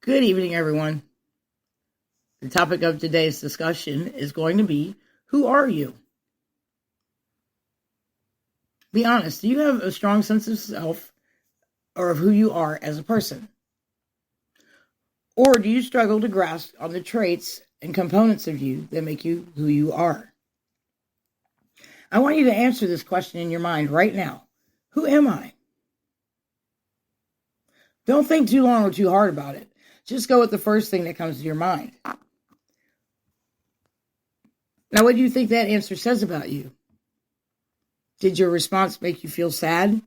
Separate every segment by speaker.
Speaker 1: Good evening, everyone. The topic of today's discussion is going to be, who are you? Be honest, do you have a strong sense of self or of who you are as a person? Or do you struggle to grasp on the traits and components of you that make you who you are? I want you to answer this question in your mind right now. Who am I? Don't think too long or too hard about it. Just go with the first thing that comes to your mind. Now, what do you think that answer says about you? Did your response make you feel sad?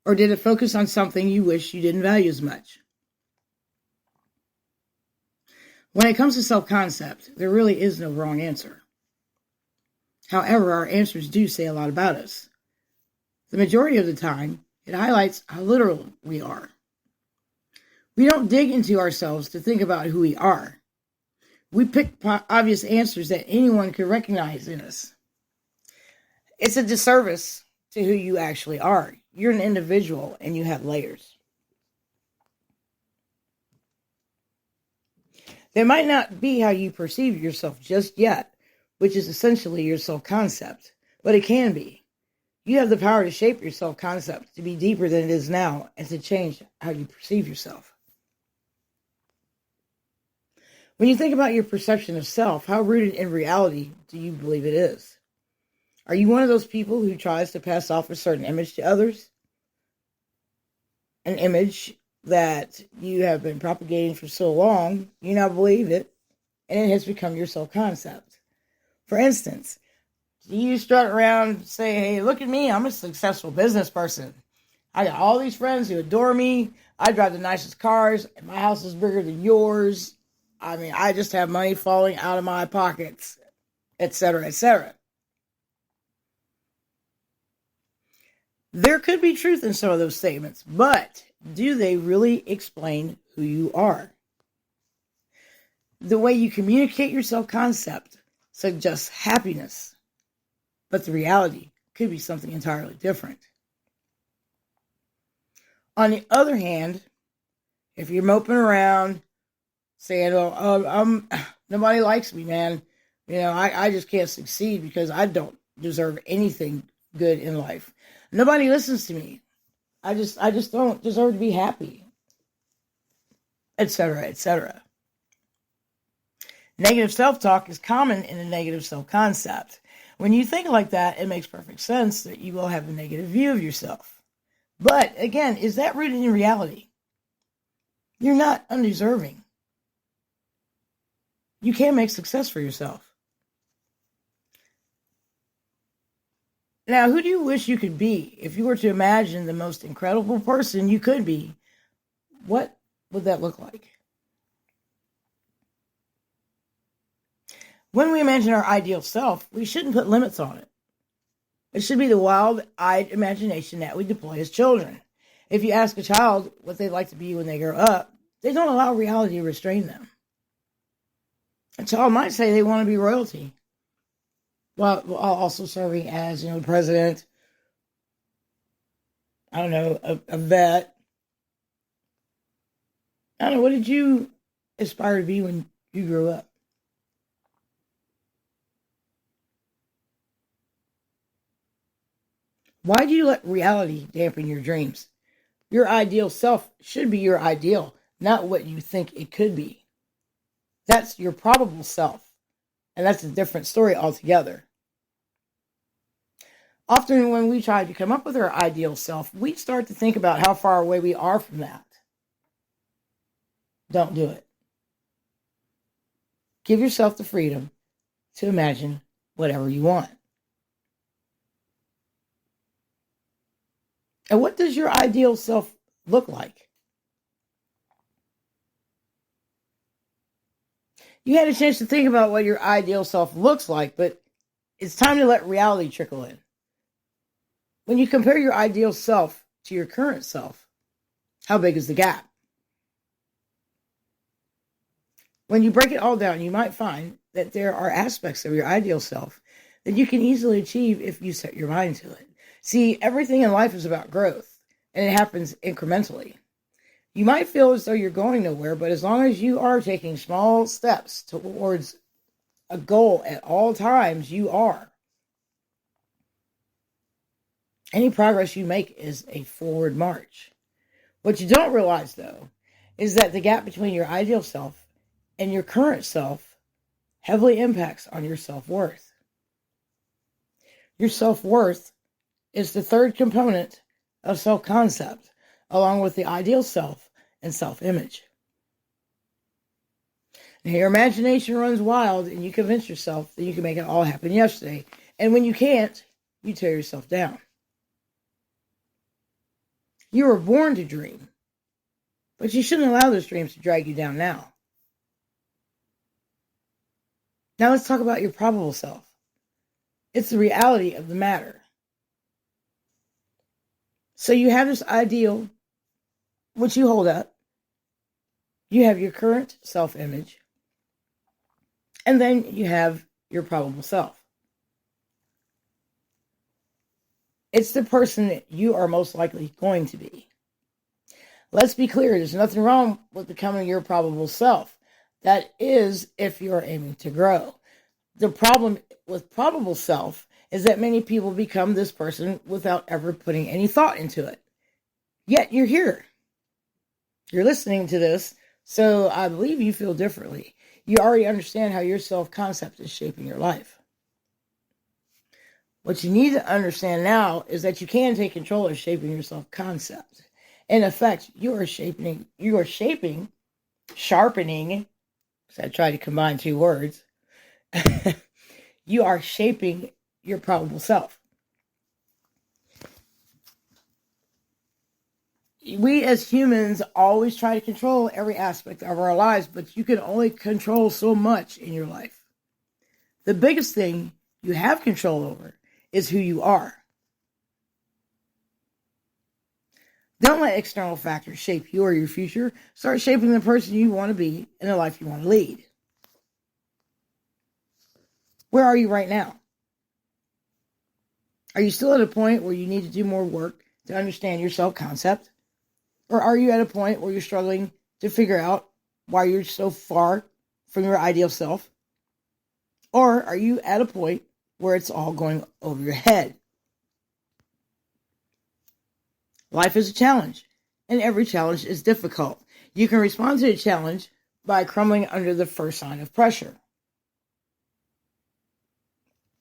Speaker 1: Or did it focus on something you wish you didn't value as much? When it comes to self-concept, there really is no wrong answer. However, our answers do say a lot about us. The majority of the time, it highlights how literal we are. We don't dig into ourselves to think about who we are. We pick obvious answers that anyone could recognize in us. It's a disservice to who you actually are. You're an individual and you have layers. That might not be how you perceive yourself just yet, which is essentially your self-concept, but it can be. You have the power to shape your self-concept to be deeper than it is now and to change how you perceive yourself. When you think about your perception of self, how rooted in reality do you believe it is? Are you one of those people who tries to pass off a certain image to others? An image that you have been propagating for so long, you now believe it, and it has become your self-concept. For instance, do you strut around and say, hey, look at me, I'm a successful business person. I got all these friends who adore me. I drive the nicest cars, and my house is bigger than yours. I just have money falling out of my pockets, etc., etc. There could be truth in some of those statements, but do they really explain who you are? The way you communicate your self-concept suggests happiness, but the reality could be something entirely different. On the other hand, if you're moping around saying, nobody likes me, man. I just can't succeed because I don't deserve anything good in life. Nobody listens to me. I just don't deserve to be happy, etc., etc. Negative self-talk is common in a negative self-concept. When you think like that, it makes perfect sense that you will have a negative view of yourself. But again, is that rooted in reality? You're not undeserving. You can make success for yourself. Now, who do you wish you could be? If you were to imagine the most incredible person you could be, what would that look like? When we imagine our ideal self, we shouldn't put limits on it. It should be the wild-eyed imagination that we deploy as children. If you ask a child what they'd like to be when they grow up, they don't allow reality to restrain them. A child might say they want to be royalty, while also serving as, president, a vet. What did you aspire to be when you grew up? Why do you let reality dampen your dreams? Your ideal self should be your ideal, not what you think it could be. That's your probable self, and that's a different story altogether. Often when we try to come up with our ideal self, we start to think about how far away we are from that. Don't do it. Give yourself the freedom to imagine whatever you want. And what does your ideal self look like? You had a chance to think about what your ideal self looks like, but it's time to let reality trickle in. When you compare your ideal self to your current self, how big is the gap? When you break it all down, you might find that there are aspects of your ideal self that you can easily achieve if you set your mind to it. See, everything in life is about growth, and it happens incrementally. You might feel as though you're going nowhere, but as long as you are taking small steps towards a goal at all times, you are. Any progress you make is a forward march. What you don't realize, though, is that the gap between your ideal self and your current self heavily impacts on your self-worth. Your self-worth is the third component of self-concept, along with the ideal self and self-image. Now, your imagination runs wild and you convince yourself that you can make it all happen yesterday. And when you can't, you tear yourself down. You were born to dream, but you shouldn't allow those dreams to drag you down now. Now let's talk about your probable self. It's the reality of the matter. So you have this ideal, which you hold up. You have your current self-image. And then you have your probable self. It's the person that you are most likely going to be. Let's be clear, there's nothing wrong with becoming your probable self. That is if you're aiming to grow. The problem with probable self is that many people become this person without ever putting any thought into it. Yet you're here. You're listening to this, so I believe you feel differently. You already understand how your self-concept is shaping your life. What you need to understand now is that you can take control of shaping your self-concept. In effect, you are sharpening, because I tried to combine two words, you are shaping your probable self. We as humans always try to control every aspect of our lives, but you can only control so much in your life. The biggest thing you have control over is who you are. Don't let external factors shape you or your future. Start shaping the person you want to be and the life you want to lead. Where are you right now? Are you still at a point where you need to do more work to understand your self-concept? Or are you at a point where you're struggling to figure out why you're so far from your ideal self? Or are you at a point where it's all going over your head? Life is a challenge, and every challenge is difficult. You can respond to a challenge by crumbling under the first sign of pressure.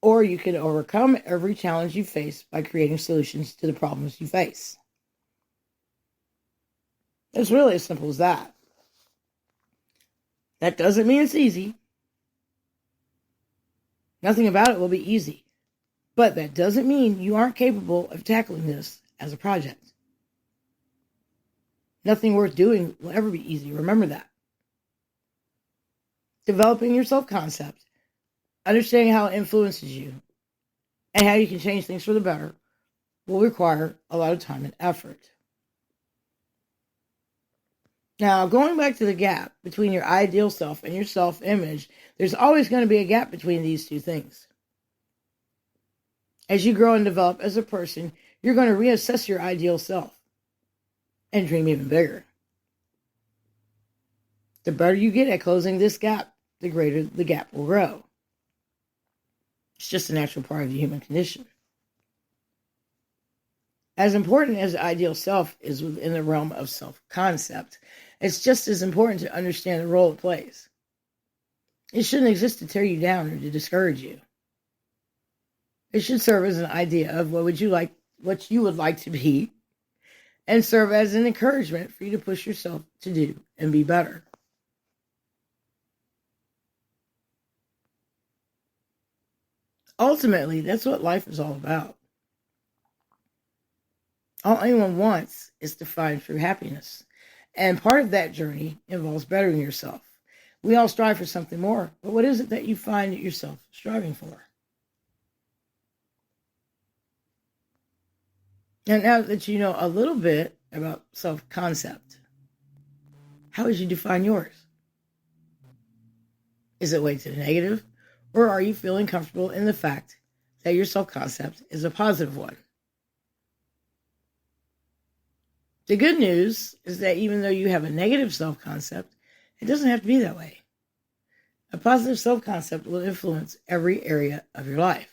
Speaker 1: Or you can overcome every challenge you face by creating solutions to the problems you face. It's really as simple as that. That doesn't mean it's easy. Nothing about it will be easy. But that doesn't mean you aren't capable of tackling this as a project. Nothing worth doing will ever be easy. Remember that. Developing your self-concept, understanding how it influences you, and how you can change things for the better will require a lot of time and effort. Now, going back to the gap between your ideal self and your self-image, there's always going to be a gap between these two things. As you grow and develop as a person, you're going to reassess your ideal self and dream even bigger. The better you get at closing this gap, the greater the gap will grow. It's just a natural part of the human condition. As important as the ideal self is within the realm of self-concept, it's just as important to understand the role it plays. It shouldn't exist to tear you down or to discourage you. It should serve as an idea of what you would like to be, and serve as an encouragement for you to push yourself to do and be better. Ultimately, that's what life is all about. All anyone wants is to find true happiness. And part of that journey involves bettering yourself. We all strive for something more, but what is it that you find yourself striving for? And now that you know a little bit about self-concept, how would you define yours? Is it weighted to the negative, or are you feeling comfortable in the fact that your self-concept is a positive one? The good news is that even though you have a negative self-concept, it doesn't have to be that way. A positive self-concept will influence every area of your life.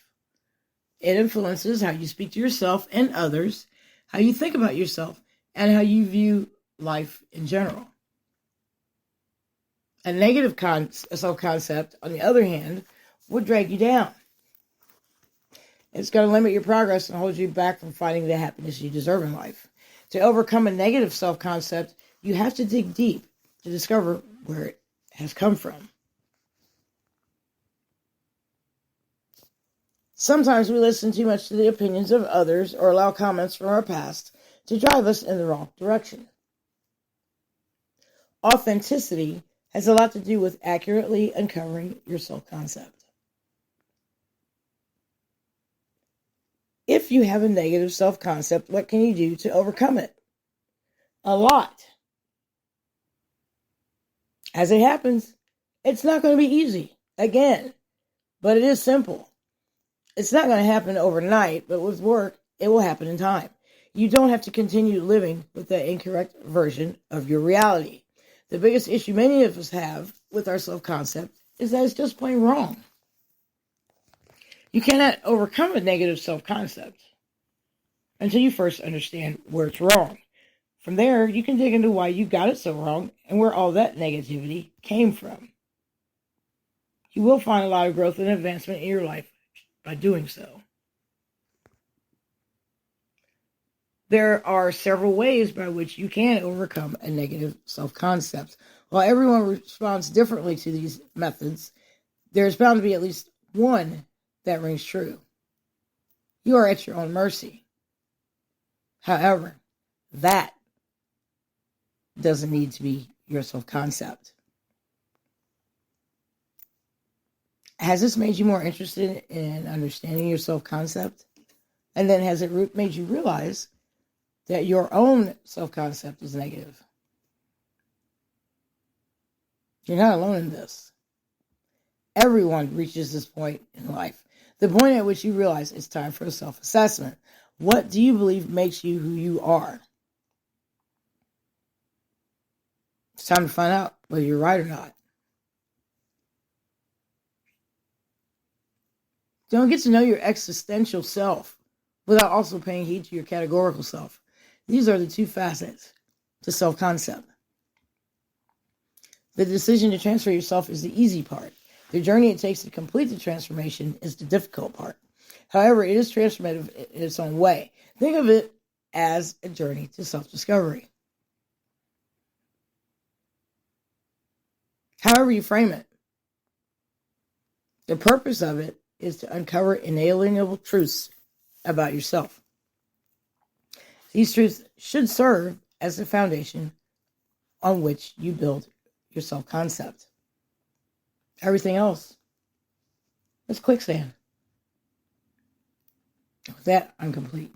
Speaker 1: It influences how you speak to yourself and others, how you think about yourself, and how you view life in general. A negative self-concept, on the other hand, would drag you down. It's going to limit your progress and hold you back from finding the happiness you deserve in life. To overcome a negative self-concept, you have to dig deep to discover where it has come from. Sometimes we listen too much to the opinions of others or allow comments from our past to drive us in the wrong direction. Authenticity has a lot to do with accurately uncovering your self-concept. If you have a negative self-concept, what can you do to overcome it? A lot. As it happens, it's not going to be easy, again, but it is simple. It's not going to happen overnight, but with work, it will happen in time. You don't have to continue living with that incorrect version of your reality. The biggest issue many of us have with our self-concept is that it's just plain wrong. You cannot overcome a negative self-concept until you first understand where it's wrong. From there, you can dig into why you got it so wrong and where all that negativity came from. You will find a lot of growth and advancement in your life by doing so. There are several ways by which you can overcome a negative self-concept. While everyone responds differently to these methods, there is bound to be at least one that rings true. You are at your own mercy. However, that doesn't need to be your self-concept. Has this made you more interested in understanding your self-concept? And then has it made you realize that your own self-concept is negative? You're not alone in this. Everyone reaches this point in life. The point at which you realize it's time for a self-assessment. What do you believe makes you who you are? It's time to find out whether you're right or not. Don't get to know your existential self without also paying heed to your categorical self. These are the two facets to self-concept. The decision to transfer yourself is the easy part. The journey it takes to complete the transformation is the difficult part. However, it is transformative in its own way. Think of it as a journey to self-discovery. However you frame it, the purpose of it is to uncover inalienable truths about yourself. These truths should serve as the foundation on which you build your self-concept. Everything else is quicksand. With that, I'm complete.